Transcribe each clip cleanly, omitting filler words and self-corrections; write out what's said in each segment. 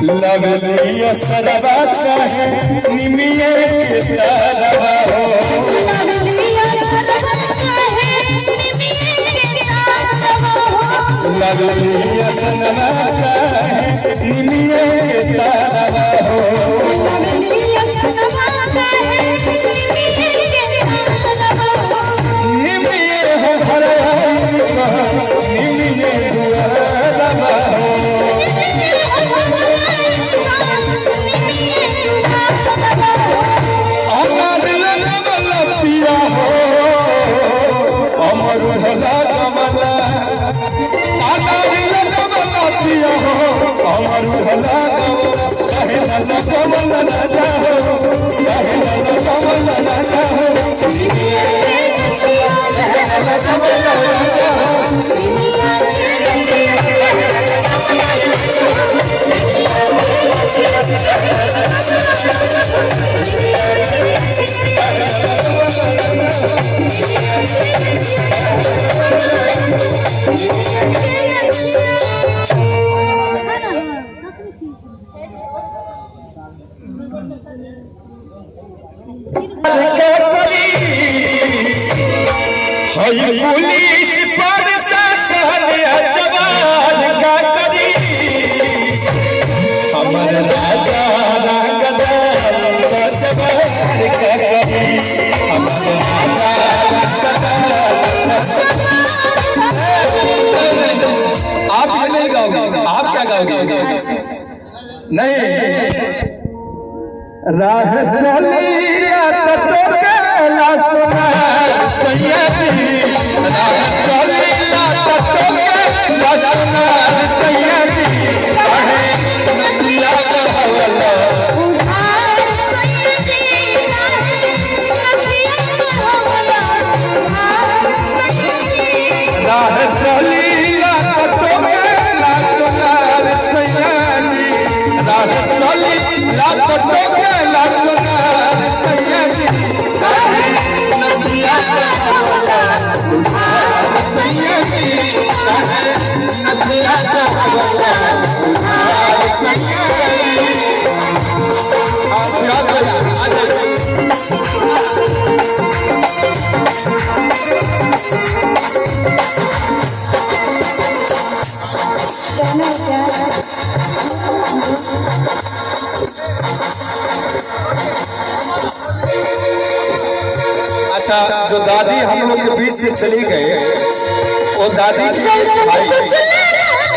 लवलिया सरवा चाहे निमिये के तारवा हो लवलिया सरवा चाहे निमिये के तारवा हो निमिये हो भरवा निमिये दुआरवा हो अमर भला कमला अमर भला कहे न कमल राजा हो कहे न कमल राजा हो पुलिस प्रशासन जवान का करी हमर राजा रंगदार जवान का करी हमर राजा आप ये नहीं गाओगे आप क्या गाओगे नहीं राह चली तो केला सोना सैयदी राह चली तो केला सोना सैयदी कहे नदिया हवला उधार सैयदी कहे नदिया हवला उधार सैयदी राह चली तो केला सोना सैयदी राह चली तो केला सोना सैयदी कहे नदिया हवला उधार सैयदी कहे नदिया हवला उधार सैयदी अच्छा जो दादी हम लोग के बीच से चली गए वो दादी की भाई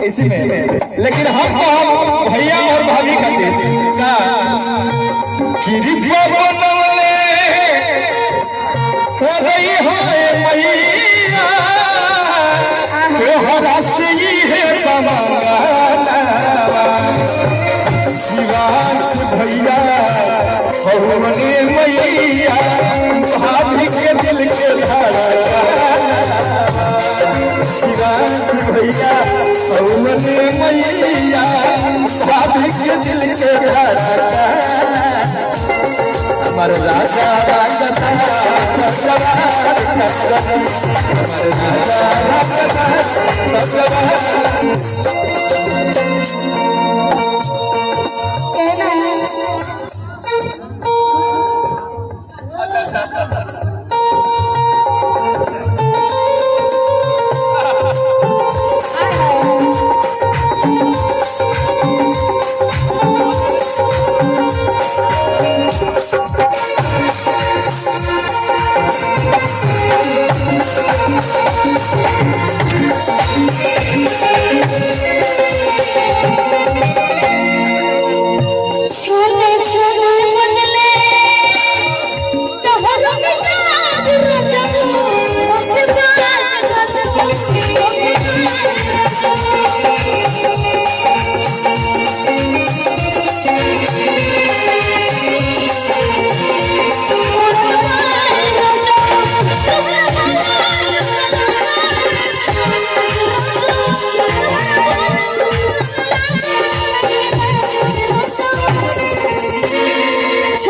इसी में लेकिन हम भैया और भाभी कहते का किरिपा बनवले हो रही हो मैया तोहरा से ही है तमन्ना शिवास भैया भगवाने मैया भाभी के दिल के धड़कन शिवास भैया भगवाने मैया भाभी के दिल के धड़कन हमारे राजा रंगता हमारे राजा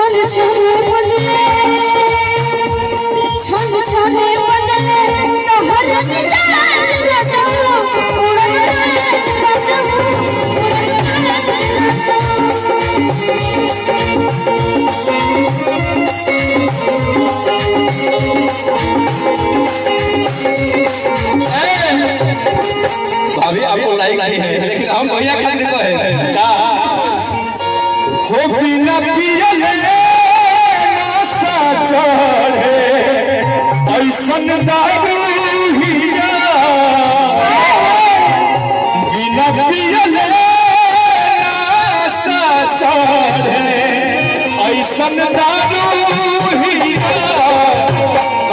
छोड़ छोड़ बदले छोड़ छोड़ बदले तो हर मिजाज रचो उड़न राज रचो उड़न राज भाभी आपको लाइक नहीं है लेकिन हम भैया खातिर को है हो बिना पियले नशा चढ़े ऐसन दारू हिया बिना पियले नशा चढ़े ऐसन दारू हिया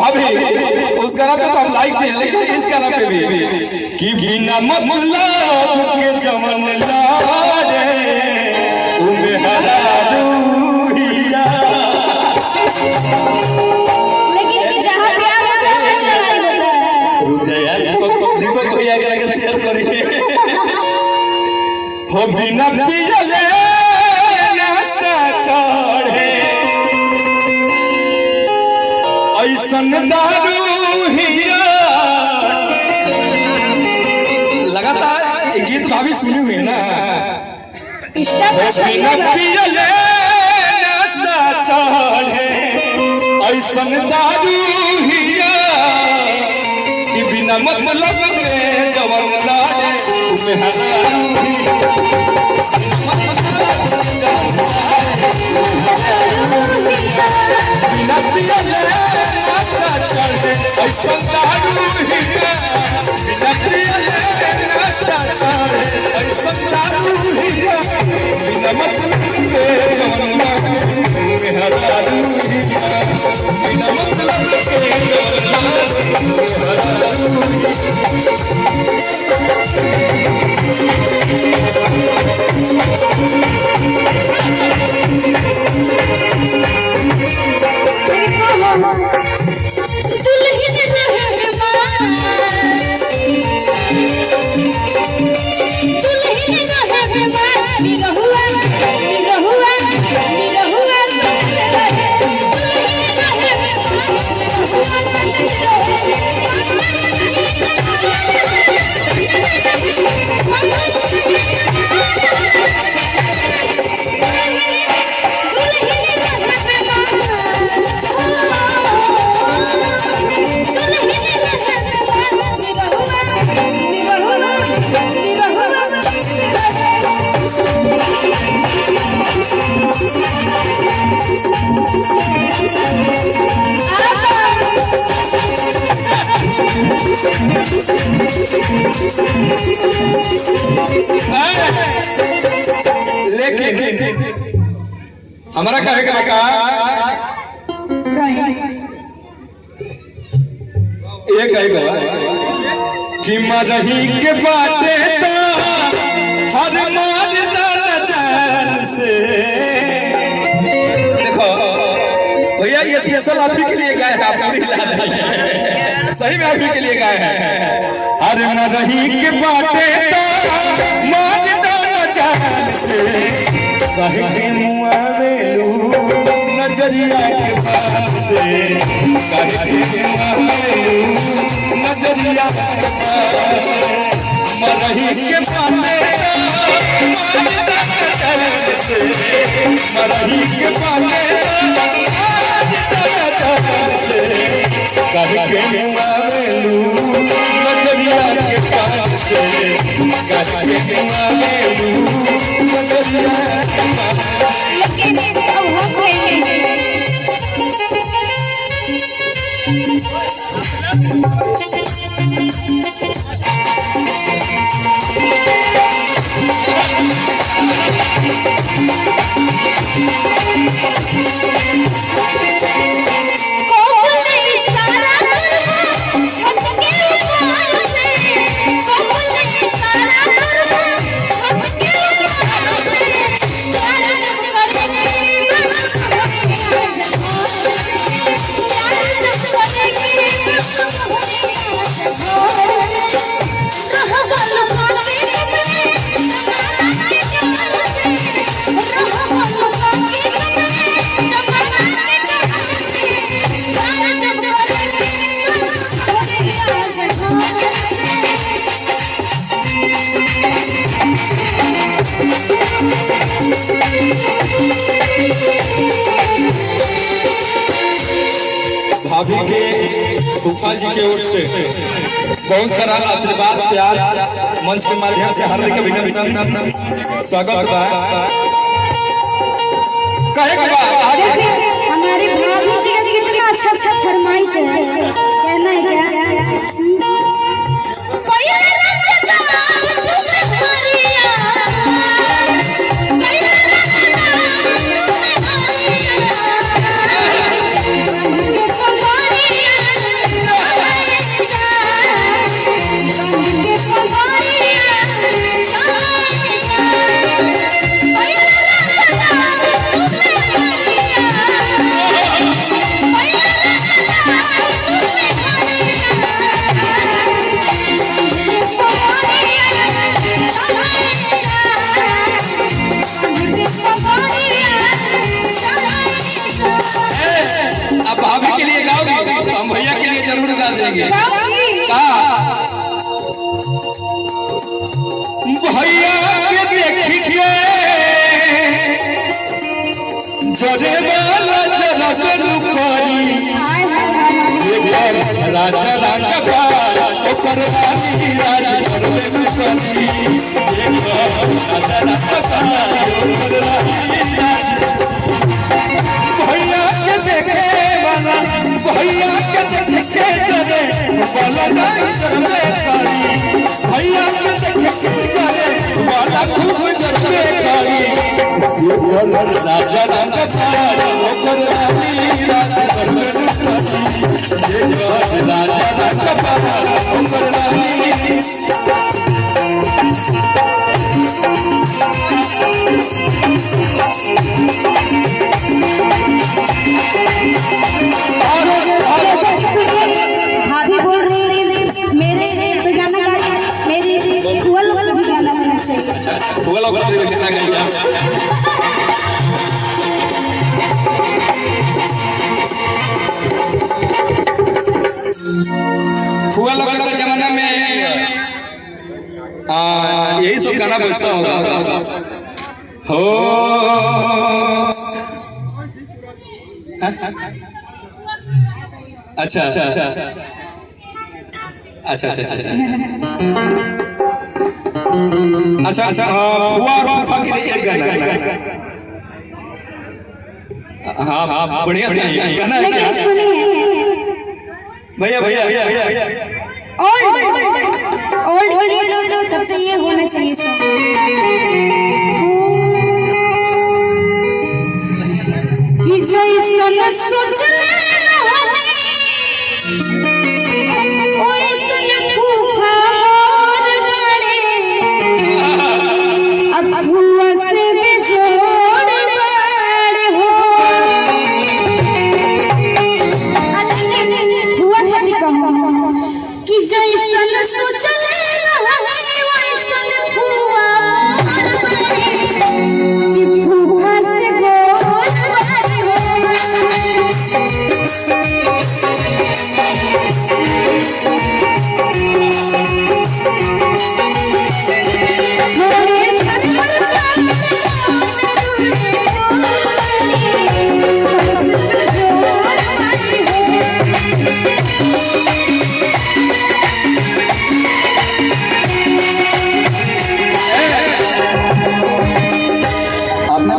भाभी उस गाना पे तो हम लाइक दिए लेकिन इस गाना पे भी कि बिना मतलब के जमन लारे उमे हरारूहिया लेकिन जहां प्यार होता है लड़ाई होता है रुदया दीपक भैया के लगे शेयर करिए हो बिना पियले नशा चढ़े ऐसन दारू हिया लगातार ये गीत भाभी सुनी हुई है ना बिना पियले नशा चढ़े ऐसन दारू हिया कि बिना मतलब के जवन लागे तुम्हें हरारू बिना पियले नशा चढ़े ऐसन दारू हिया बिना पियले नशा चढ़े ऐसन दारू हिया बिना मतलब के जवन लागे तुम्हें हरारू बिना मतलब के जवन लागे तुम्हें हरारू लेकिन हमारा कहे का ये कहेगा कि मरही के बाटे तो हर मार जान से देखो भैया ये स्पेशल आप ही के लिए गाए हैं आप सही में आप ही के लिए गाए हैं हर मरही के बाटे तो मार जान से कहे के मुआवेलू नजरिया के पास से कहे के मुआवेलू नजरिया के पास मरही के बाटे मरही के बाटे कहे के मुआवेलू नजरिया के पास से कहे के मुआवेलू नजरिया के पास लेकिन अब हो फूफा जी के ओर से बहुत सारा आशीर्वाद प्यार मंच के माध्यम से हार्दिक अभिनंदन स्वागत बा। कहे के बा आगे हमारी भाभी जी का कितना अच्छा अच्छा फरमाइश है, कहना है क्या? भाभी के लिए गाओगे, हम भैया के लिए जरूर गा देंगे। भैया के देखिए जरे वाला जरा से रुकरी राजा राजा पार ओकर रानी राज कर में रुकरी राजा राजा पार ओकर रानी भैया के देखे वाला भैया के देखे जरे वाला नहीं कर में कारी भैया के देखे जरे वाला खूब जर में कारी राजा राजा पार ओकर रानी राज कर में रुकरी राजा राजा पार ओकर रानी भाभी बोल रही है मेरे से गाना गा मेरी फुआ लोग भी गाना गाना चाहिए। फुआ लोग गाना गाएंगे। फुआ लोग के जमाना में यही सब गाना बजता होगा। हो अच्छा अच्छा अच्छा अच्छा अच्छा अच्छा अच्छा अच्छा फुआ और फूफा के लिए एक गाना। हाँ हाँ बढ़िया गाना लेकिन सुनिए भैया भैया ओल्ड तब तो ये होना चाहिए सब। कि जैसन सोचले ओइसन फूफा मोर बड़े अब फुआ से बेजोड़ बड़े हो। फुआ खाती कहूँ कि जैसन सोचले ओइसन फुआ मोर बड़े कि फुआ से गोड़ बड़े हो।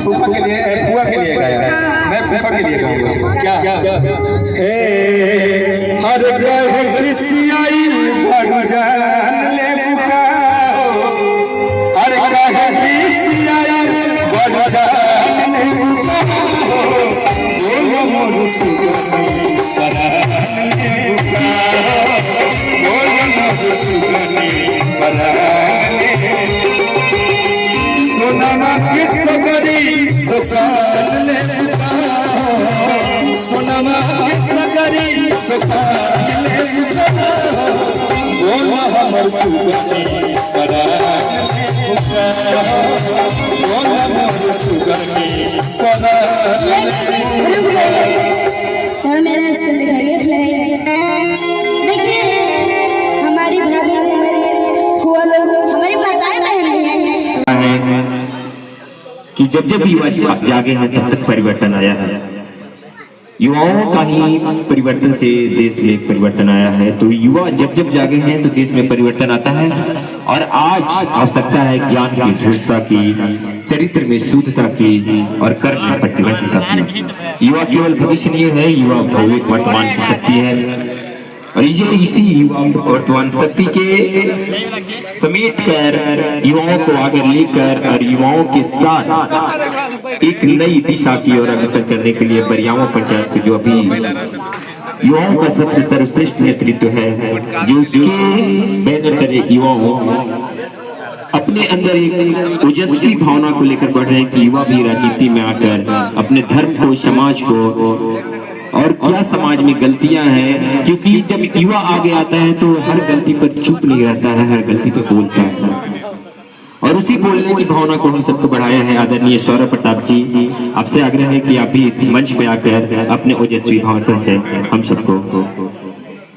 फूफा के लिए फुआ के लिए गाया मैं फूफा के लिए गाऊंगा क्या हे हर रह किसियाई भर जान ले पुकारो हर रह किसियाई भर जान ले पुकारो बोलो मोर सुगनी परान ले पुकारो बोलो मोर सुगनी परान ले सोनामा किस करी दुकान ले सोनामा किस करी दुकान ले बोल हमर सुगनी परान ले बोल हमर सुगनी परान मेरा देखिए हमारी भाभी हमारी फुआ लोग हमारी माताएं बहनें कि जब जब भी युवा जागे हैं तब तक परिवर्तन आया है। युवाओं का ही परिवर्तन से देश में एक परिवर्तन आया है। तो युवा जब जब जागे हैं तो देश में परिवर्तन आता है। और आज आवश्यकता है ज्ञान की, दृढ़ता की, चरित्र में शुद्धता की और कर्म में प्रतिबद्धता की। युवा केवल भविष्य नहीं है, युवा भौतिक वर्तमान की शक्ति है। और ये इसी युवा वर्तमान शक्ति के समेट कर युवाओं को आगे लेकर और युवाओं के साथ एक नई दिशा की ओर अग्रसर करने के लिए बरियामा पंचायत जो अभी युवाओं का सबसे सर्वश्रेष्ठ नेतृत्व है, जो उसके बैनर तले युवाओं अपने अंदर एक ओजस्वी भावना को लेकर बढ़ रहे हैं कि युवा भी राजनीति में आकर अपने धर्म को, समाज को, और क्या समाज में गलतियां हैं, क्योंकि जब युवा आगे आता है तो हर गलती पर चुप नहीं रहता है, हर गलती पर बोलता है। और उसी बोलने की भावना को हम सबको बढ़ाया है आदरणीय सौरभ प्रताप जी। आपसे आग्रह है कि आप भी इस मंच पे आकर अपने ओजस्वी भाषण से हम सबको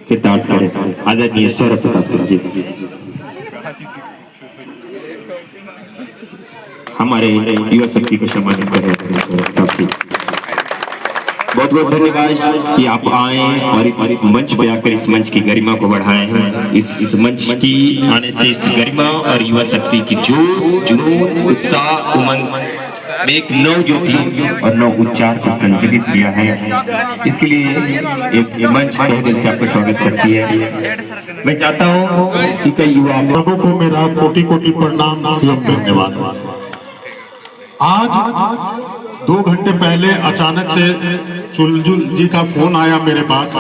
कृतार्थ करें। आदरणीय सौरभ प्रताप सिंह जी हमारे युवा शक्ति को सम्मानित करें। बहुत बहुत धन्यवाद कि आप आए और इस मंच पे आकर इस मंच की गरिमा को बढ़ाएं हैं। इस मंच की आने से इस गरिमा और युवा शक्ति की जोश, जुनून, उत्साह, उमंग में एक नव ज्योति और नव उच्चार को संजीवित किया है। इसके लिए एक मंच तहे दिल से आपका स्वागत करती है। मैं चाहता हूँ कि कई युवा लोगों को मेरा कोटि कोटि प्रणाम एवं धन्यवाद। आज 2 घंटे पहले अचानक से चुलजुल जी का फोन आया मेरे पास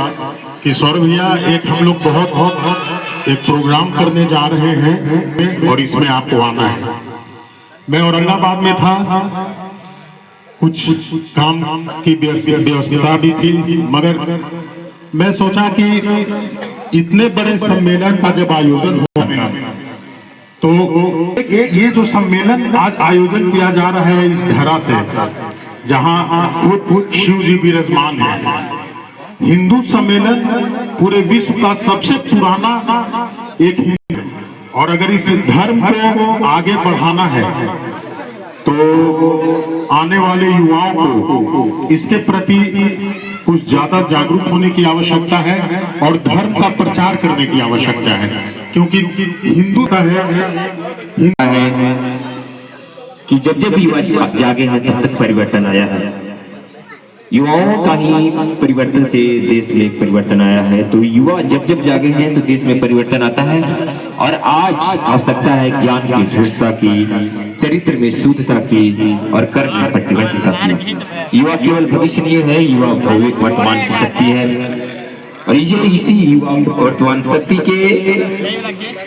कि सौरभ भैया एक हम लोग बहुत एक प्रोग्राम करने जा रहे हैं और इसमें आपको आना है। मैं औरंगाबाद में था, कुछ काम की व्यवस्था भी थी, मगर मैं सोचा कि इतने बड़े सम्मेलन का जब आयोजन हुआ तो ये जो सम्मेलन आज आयोजन किया जा रहा है इस धरा से, जहां खुद शिव जी विराजमान है। हिंदू सम्मेलन पूरे विश्व का सबसे पुराना एक हिंदू, और अगर इस धर्म को आगे बढ़ाना है तो आने वाले युवाओं को इसके प्रति कुछ ज्यादा जागरूक होने की आवश्यकता है और धर्म का प्रचार करने की आवश्यकता है, क्योंकि हिंदू का है कि जब जब युवा जागे हैं तब तक परिवर्तन आया है। युवाओं का ही परिवर्तन से देश में एक परिवर्तन आया है। तो युवा जब जब जागे हैं तो देश में परिवर्तन आता है। और आज आवश्यकता है ज्ञान की, दृढ़ता की, चरित्र में शुद्धता की और कर्म में प्रतिबद्धता की। युवा केवल भविष्य नहीं है, युवा भौतिक वर्तमान की शक्ति है। और ये इसी युवा वर्तमान शक्ति के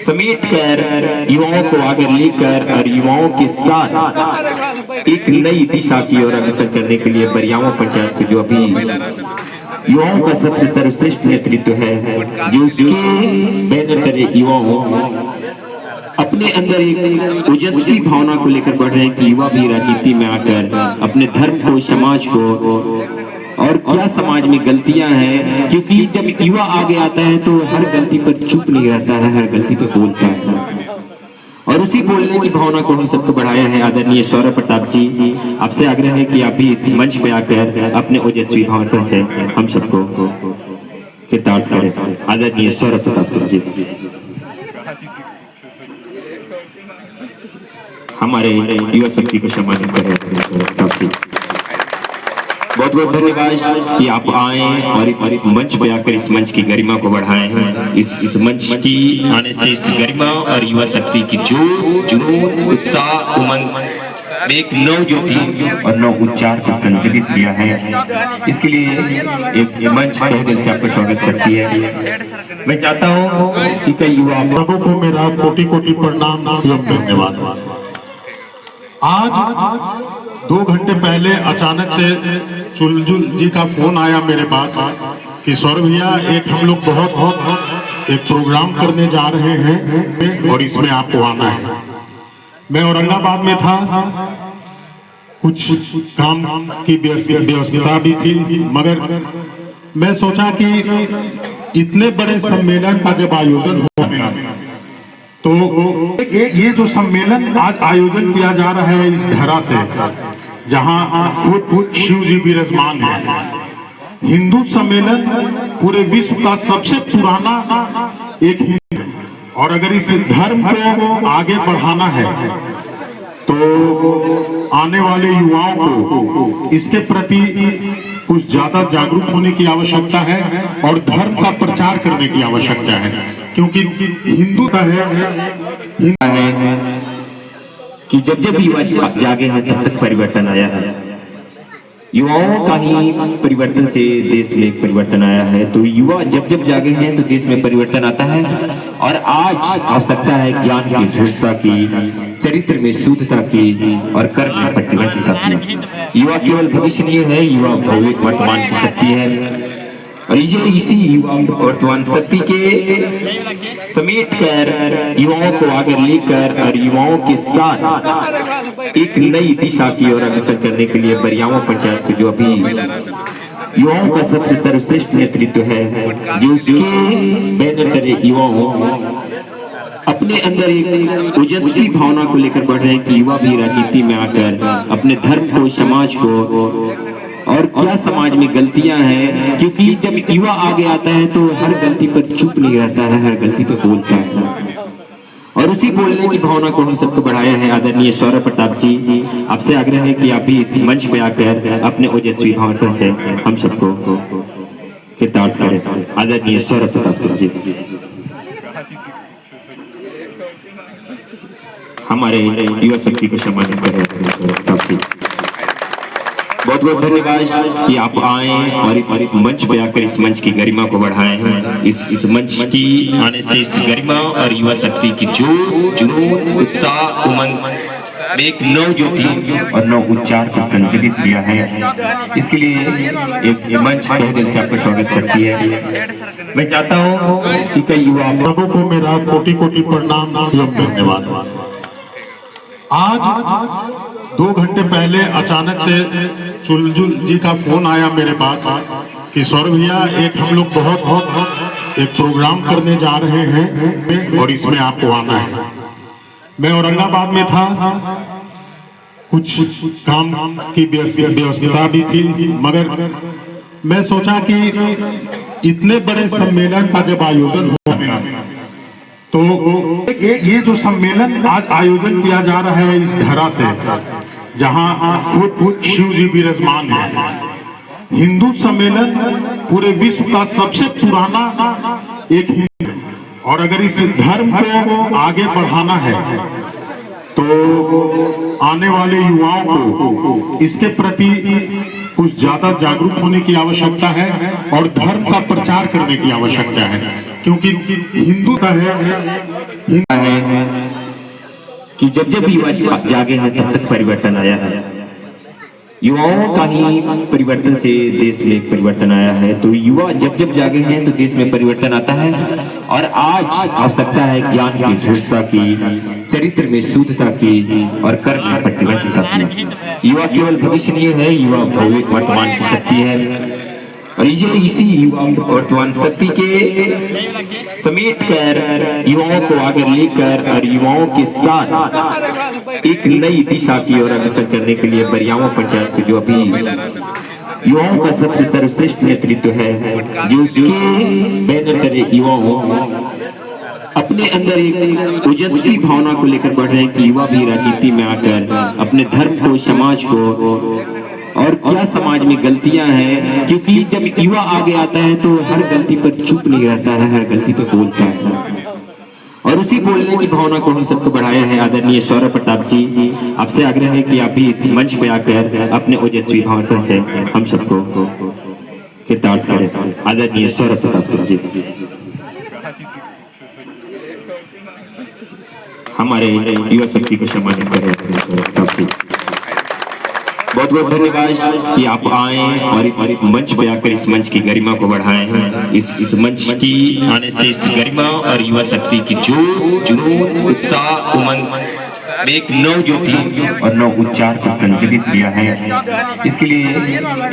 समेट कर युवाओं को आगे लेकर और युवाओं के साथ एक नई दिशा की ओर अग्रसर करने के लिए बरियामा पंचायत जो अभी युवाओं का सबसे सर्वश्रेष्ठ नेतृत्व है, जो उसके बैनर तले युवाओं अपने अंदर एक ओजस्वी भावना को लेकर बढ़ रहे हैं कि युवा भी राजनीति में आकर अपने धर्म को, समाज को, और क्या समाज में गलतियां हैं, क्योंकि जब युवा आगे आता है तो हर गलती पर चुप नहीं रहता है, हर गलती पर बोलता है। और उसी बोलने की भावना को हम सबको बढ़ाया है आदरणीय सौरभ प्रताप जी। आपसे आग्रह है कि आप भी इस मंच पे आकर अपने ओजस्वी भाषण से हम सबको कृतार्थ करें। आदरणीय सौरभ प्रताप सिंह जी हमारे युवा शक्ति को सम्मानित करें। बहुत बहुत धन्यवाद कि आप आए और इस मंच पे आकर इस मंच की गरिमा को बढ़ाएं हैं। इस मंच की आने से इस गरिमा और युवा शक्ति की जोश, जुनून, उत्साह, उमंग में एक नव ज्योति और नव उच्चार को संजीवित किया है। इसके लिए एक मंच तहे दिल से आपका स्वागत करती है। मैं चाहता हूँ कि कई युवा लोगों को मेरा कोटि कोटि प्रणाम एवं धन्यवाद। आज 2 घंटे पहले अचानक से चुलजुल जी का फोन आया मेरे पास कि सौरभ भैया एक हम लोग बहुत एक प्रोग्राम करने जा रहे हैं और इसमें आपको आना है। मैं औरंगाबाद में था, कुछ काम की व्यवस्था भी थी, मगर मैं सोचा कि इतने बड़े सम्मेलन का जब आयोजन हुआ तो ये जो सम्मेलन आज आयोजन किया जा रहा है इस धरा से, जहां खुद शिव जी विराजमान है। हिंदू सम्मेलन पूरे विश्व का सबसे पुराना एक हिंदू, और अगर इस धर्म को आगे बढ़ाना है तो आने वाले युवाओं को इसके प्रति कुछ ज्यादा जागरूक होने की आवश्यकता है और धर्म का प्रचार करने की आवश्यकता है, क्योंकि हिंदू का है कि जब जब युवा जागे हैं तब तक परिवर्तन आया है। युवाओं का ही परिवर्तन से देश में एक परिवर्तन आया है। तो युवा जब जब जागे हैं तो देश में परिवर्तन आता है। और आज आवश्यकता है ज्ञान की दृढ़ता की, चरित्र में शुद्धता की और कर्म में प्रतिबद्धता की। युवा केवल भविष्य नहीं है, युवा भव्य वर्तमान की शक्ति है। और ये इसी युवा वर्तमान शक्ति के समेट कर युवाओं को आगे लेकर और युवाओं के साथ एक नई दिशा की ओर अग्रसर करने के लिए बरियामा पंचायत जो अभी युवाओं का सबसे सर्वश्रेष्ठ नेतृत्व है, जो उसके बैनर तले युवाओं अपने अंदर एक ओजस्वी भावना को लेकर बढ़ रहे हैं कि युवा भी राजनीति में आकर अपने धर्म को, समाज को और क्या समाज में गलतियां हैं, क्योंकि जब युवा आगे आता है तो हर गलती पर चुप नहीं रहता है, हर गलती पर बोलता है। और उसी बोलने की भावना को हम सबको बढ़ाया है आदरणीय सौरभ प्रताप जी। आपसे आग्रह है कि आप भी इस मंच पे आकर अपने ओजस्वी भाषण से हम सबको कृतार्थ करें। आदरणीय सौरभ प्रताप सिंह जी हमारे युवा शक्ति को सम्मानित करें। बहुत बहुत धन्यवाद कि आप आए और इस मंच पे आकर इस मंच की गरिमा को बढ़ाए हैं। इस मंच की आने से इस गरिमा और युवा शक्ति की जोश, जुनून, उत्साह, उमंग एक नव ज्योति और नव उच्चार को संजीवित किया है। इसके लिए एक मंच तहे दिल से आपका स्वागत करती है। मैं चाहता हूँ कि कई युवा लोगों को मेरा कोटि कोटि प्रणाम एवं धन्यवाद। आज 2 घंटे पहले अचानक से चुलजुल जी का फोन आया मेरे पास कि सौरभ भैया एक हम लोग बहुत एक प्रोग्राम करने जा रहे हैं और इसमें आपको आना है। मैं औरंगाबाद में था, कुछ काम की व्यवस्था भी थी, मगर मैं सोचा कि इतने बड़े सम्मेलन का जब आयोजन हुआ तो ये जो सम्मेलन आज आयोजन किया जा रहा है इस धरा से, जहां खुद शिव जी विराजमान है। हिंदू सम्मेलन पूरे विश्व का सबसे पुराना एक हिंदू, और अगर इस धर्म को आगे बढ़ाना है तो आने वाले युवाओं को इसके प्रति कुछ ज्यादा जागरूक होने की आवश्यकता है और धर्म का प्रचार करने की आवश्यकता है, क्योंकि हिंदू का है कि जब जब युवा जागे हैं तब तक परिवर्तन आया है। युवाओं का ही परिवर्तन से देश में एक परिवर्तन आया है। तो युवा जब जब जागे हैं तो देश में परिवर्तन आता है। और आज आवश्यकता है ज्ञान की दृढ़ता की, चरित्र में शुद्धता की और कर्म में प्रतिबद्धता की। युवा केवल भविष्य नहीं है, युवा भव्य वर्तमान की शक्ति है। और ये इसी युवा वर्तमान शक्ति के समेट कर युवाओं को आगे लेकर और युवाओं के साथ एक नई दिशा की ओर अग्रसर करने के लिए बरियामा पंचायत जो अभी युवाओं का सबसे सर्वश्रेष्ठ नेतृत्व है, जो उसके बैनर तले युवाओं अपने अंदर एक ओजस्वी भावना को लेकर बढ़ रहे हैं कि युवा भी राजनीति में आकर अपने धर्म को, समाज को और क्या समाज में गलतियां हैं, क्योंकि जब युवा आगे आता है तो हर गलती पर चुप नहीं रहता है, हर गलती पर बोलता है। और उसी बोलने की भावना को हम सबको बढ़ाया है आदरणीय सौरभ प्रताप जी। आपसे आग्रह है कि आप भी इस मंच पे आकर अपने ओजस्वी भाषण से हम सबको कृतार्थ करें। आदरणीय सौरभ प्रताप सिंह जी हमारे युवा शक्ति को सम्मानित करें। बहुत बहुत धन्यवाद कि आप आए और इस मंच पे आकर इस मंच की गरिमा को बढ़ाए हैं। इस मंच की आने से इस गरिमा और युवा शक्ति की जोश, जुनून, उत्साह, उमंग एक नव ज्योति और नव उच्चार को संजीवित किया है। इसके लिए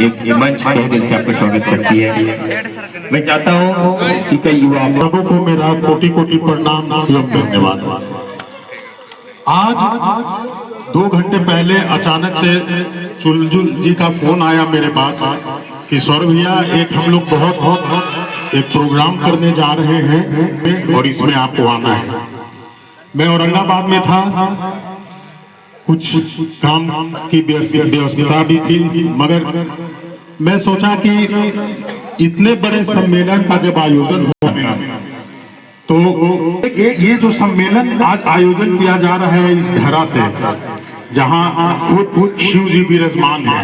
एक मंच तहे दिल से आपका स्वागत करती है। मैं चाहता हूँ कि कई युवा लोगों को मेरा कोटि कोटि प्रणाम एवं धन्यवाद। आज 2 घंटे पहले अचानक से चुलजुल जी का फोन आया मेरे पास कि सौरभ भैया एक हम लोग बहुत एक प्रोग्राम करने जा रहे हैं और इसमें आपको आना है। मैं औरंगाबाद में था, कुछ काम की व्यवस्था भी थी, मगर मैं सोचा कि इतने बड़े सम्मेलन का जब आयोजन हुआ तो ये जो सम्मेलन आज आयोजन किया जा रहा है इस धरा से, जहां खुद शिव जी विराजमान है।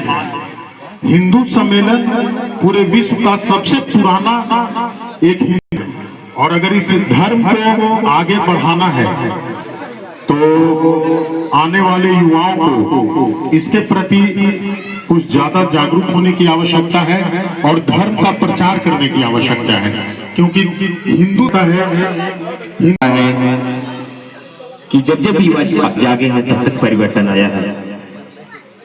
हिंदू सम्मेलन पूरे विश्व का सबसे पुराना एक हिंदू, और अगर इस धर्म को आगे बढ़ाना है तो आने वाले युवाओं को इसके प्रति कुछ ज्यादा जागरूक होने की आवश्यकता है और धर्म का प्रचार करने की आवश्यकता है, क्योंकि हिंदू का है कि जब जब युवा जागे हैं तब तक परिवर्तन आया है।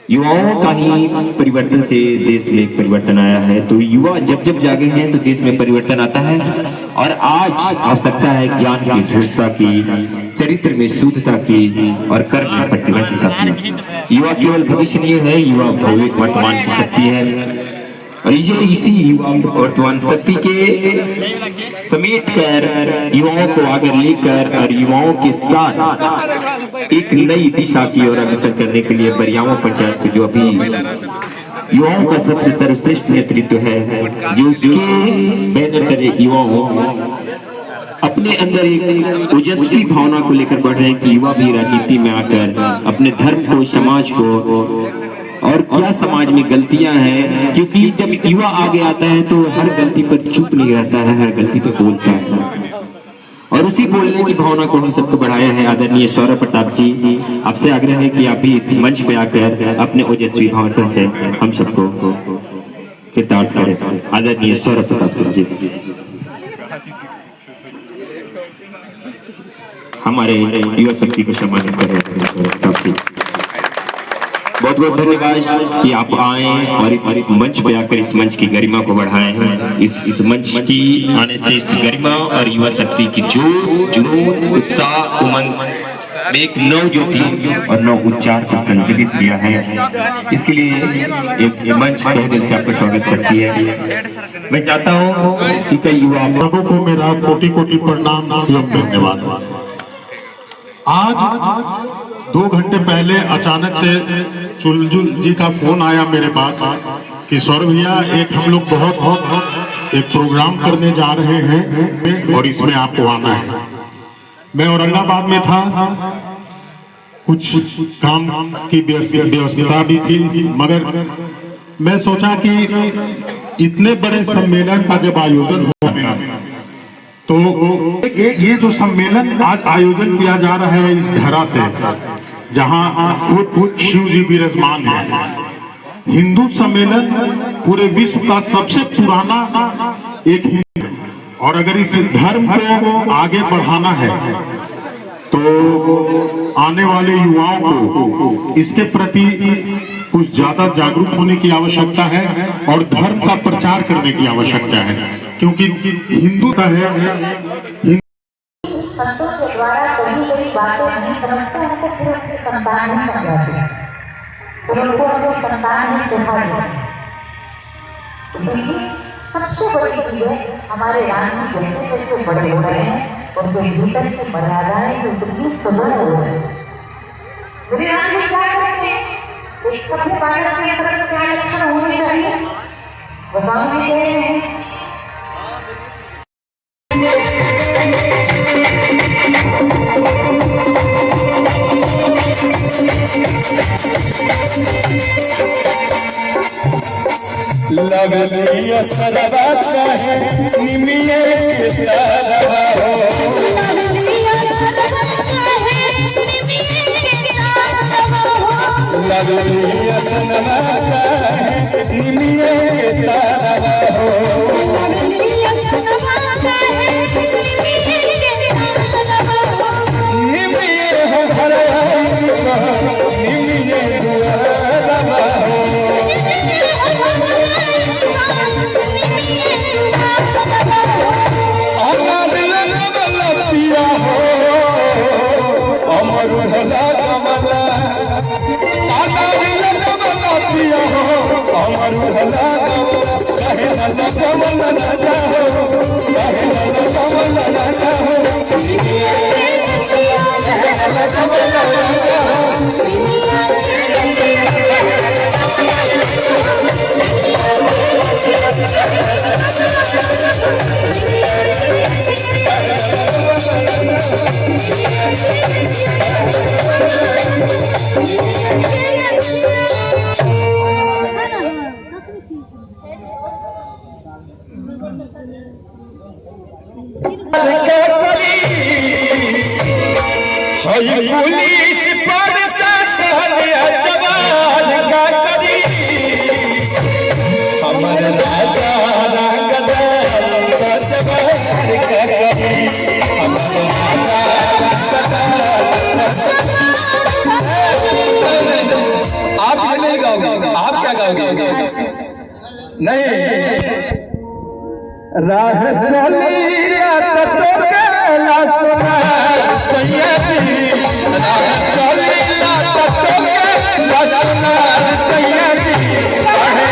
युवाओं का ही परिवर्तन से देश में एक परिवर्तन आया है। तो युवा जब जब जागे हैं तो देश में परिवर्तन आता है। और आज आवश्यकता है ज्ञान की दृढ़ता की, चरित्र में शुद्धता की और कर्म में प्रतिबद्धता की। युवा केवल भविष्य नहीं है, युवा भव्य वर्तमान की शक्ति है। और ये इसी युवा वर्तमान शक्ति के समेट कर युवाओं को आगे लेकर और युवाओं के साथ एक नई दिशा की ओर अग्रसर करने के लिए बरियामा पंचायत जो अभी युवाओं का सबसे सर्वश्रेष्ठ नेतृत्व है, जो उसके बैनर तले युवाओं अपने अंदर एक ओजस्वी भावना को लेकर बढ़ रहे हैं कि युवा भी राजनीति में आकर अपने धर्म को, समाज को, और क्या समाज में गलतियां हैं, क्योंकि जब युवा आगे आता है तो हर गलती पर चुप नहीं रहता है, हर गलती पर बोलता है। और उसी बोलने की भावना को हम सबको बढ़ाया है आदरणीय सौरभ प्रताप जी। आपसे आग्रह है कि आप भी इस मंच पे आकर अपने ओजस्वी भाषण से हम सबको कृतार्थ करें। आदरणीय सौरभ प्रताप सिंह जी हमारे युवा शक्ति को सम्मानित करें। बहुत बहुत धन्यवाद कि आप आए और इस मंच पे आकर इस मंच की गरिमा को बढ़ाएं। इस मंच की आने से इस गरिमा और युवा शक्ति की जोश, जुनून, उत्साह, उमंग में एक नव ज्योति और नव उच्चार को संजीवित किया है। इसके लिए एक मंच तहे दिल से आपका स्वागत करती है। मैं चाहता हूँ कि कई युवा लोगों को मेरा कोटि कोटि प्रणाम एवं धन्यवाद। आज 2 घंटे पहले अचानक से चुलजुल जी का फोन आया मेरे पास कि सौरभ भैया एक हम लोग बहुत एक प्रोग्राम करने जा रहे हैं और इसमें आपको आना है। मैं औरंगाबाद में था, कुछ काम की व्यवस्था भी थी, मगर मैं सोचा कि इतने बड़े सम्मेलन का जब आयोजन हुआ तो ये जो सम्मेलन आज आयोजन किया जा रहा है इस धरा से, जहां खुद शिव जी विराजमान है। हिंदू सम्मेलन पूरे विश्व का सबसे पुराना एक हिंदू, और अगर इस धर्म को आगे बढ़ाना है तो आने वाले युवाओं को इसके प्रति कुछ ज्यादा जागरूक होने की आवश्यकता है और धर्म का प्रचार करने की आवश्यकता है, क्योंकि हिंदू का है। संतों के द्वारा कई बातें नहीं समझते, उनको फिर अपने संतान नहीं समझाते, फिर उनको अपने संतान नहीं सिखाते। इसीलिए सबसे बड़ी चीज है हमारे राम जी जैसे जैसे बड़े हो रहे हैं उनके भीतर की मर्यादाएं जो कितनी सुंदर हो रही है। मेरे राम जी क्या करते हैं, एक सभ्य बालक के अंदर क्या लक्षण होने चाहिए बताओ। लगलिया सरवा चाहे निमिये के तारवा हो, लगलिया सरवा चाहे निमिये के तारवा हो, निमिये हो घर निमिये दुआरवा हो, अमर भला कमला लगाओ कहे न लगाओ राजा हो कहे न लगाओ राजा हो पुलिस प्रशासन जवान का करी हमर राजा रंगदार का जवान का करी हमर राजा आप ये नहीं गाओगे, आप क्या गाओगे? नहीं राह चली तो केला सोना सैयदी राह चली तो केला सोना सैयदी कहे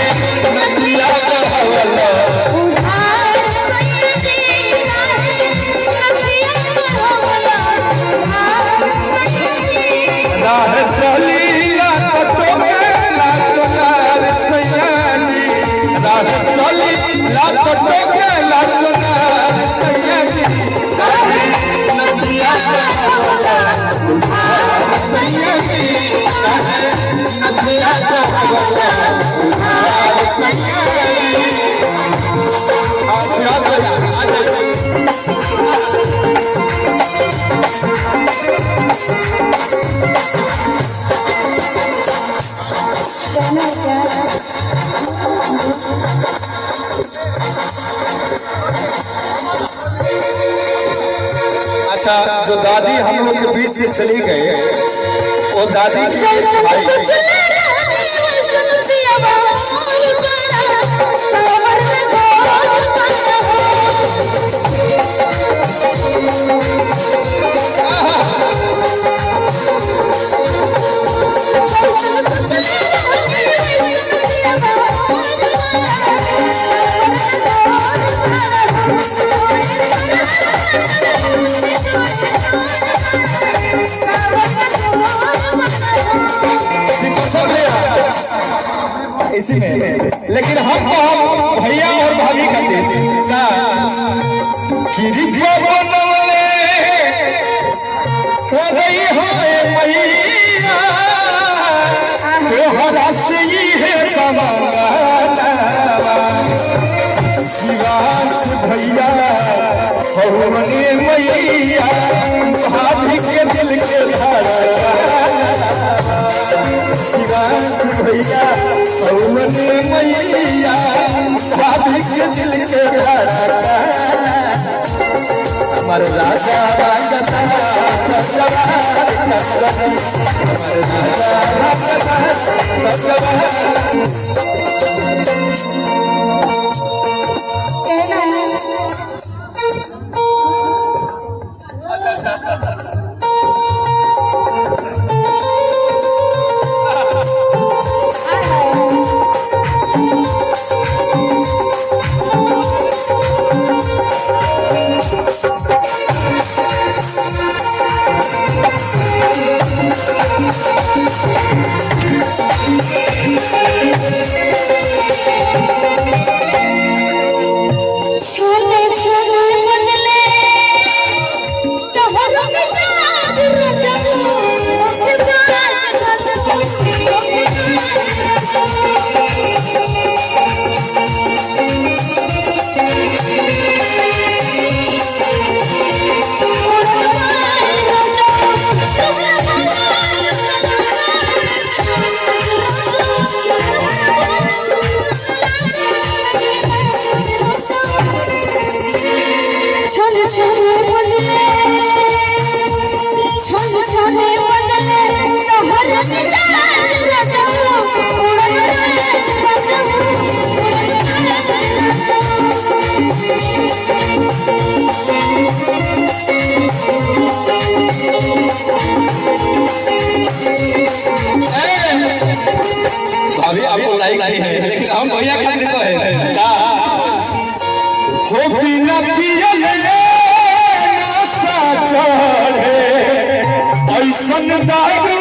नदिया का उधार सैयदी कहे नदिया का सैयदी राह चली तो केला सोना सैयदी राह चली तो केला सोना सैयदी कहे नदिया अच्छा, जो दादी हम लोग के बीच से चली गई वो दादी की इसी में, लेकिन हम भैया और भाभी कहते का मैया तोहरा से ही है शिवास भैया हवने मैया भाभी के दिल के शिवास भैया हवने मैया भाभी के दिल के हमारे राजा भाभी आपको लाइक की है, लेकिन हम भैया खातिर को है हो बिना पियले नशा चढ़े ऐसन दारू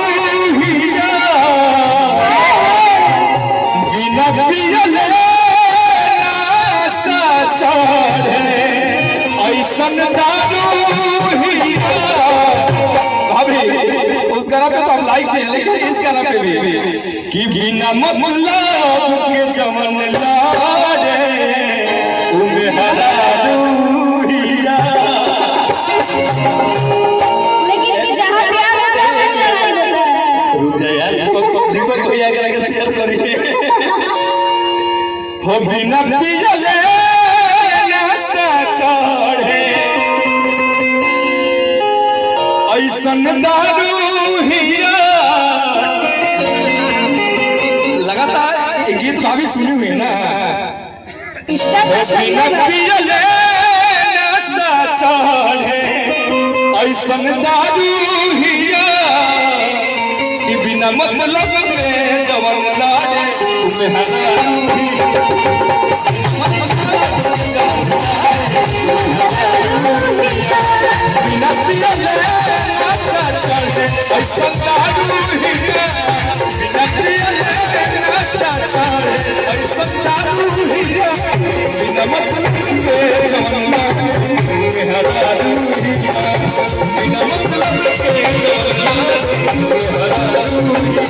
हिया बिना पियले नशा चढ़े ऐसन दारू हिया। भाभी उस गाना पे तो हम लाइक दिए, लेकिन इस गाना पे भी कि बिना मतलब के जमन लाडे उमे हरा दूरिया। लेकिन जहाँ प्यार होता है वहाँ लड़ाई होता है। रुक जा यार, दीपक भैया के लगे शेयर करिए हो बिना पियले नशा चढ़े ऐसन दारू हिया। लगातार ये गीत भाभी सुनी हुई ना, बिना पियले नशा चढ़े ऐसन दारू हिया कि बिना मतलब के जवन लाडे तुम्हें हरारू हिया। बिना पियले नशा चढ़े ऐसन दारू हिया बिना पियले नशा चढ़े ऐसन दारू हिया बिना मतलब के जवन लाडे तुम्हें हरारू हिया बिना मतलब के जवन लाडे तुम्हें हरारू हिया।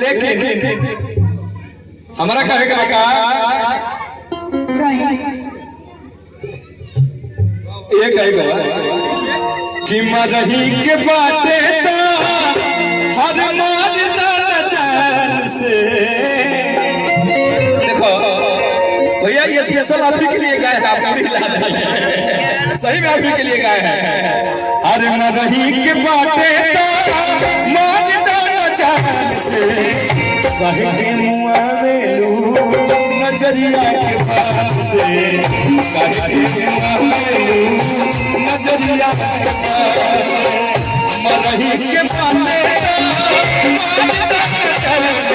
लेकिन हमारा कहे का ये कहेगा कि मरही के बाटे तो हर मार जान से। देखो भैया ये स्पेशल आप ही के लिए गाए हैं, आप सही में आप ही के लिए गाए हैं। हर मरही के बाटे तो मार जान से कहे के मुआवेलू नजरिया के पास से कहे के मुआवेलू नजरिया के पास मरही के बाटे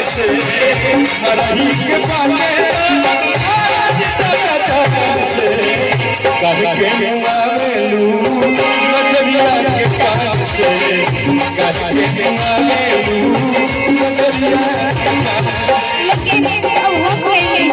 से मरही के बाटे से कहे के मुआवेलू नजरिया के पास से कहे के मुआवेलू नजरिया के पास। लेकिन अब हो गई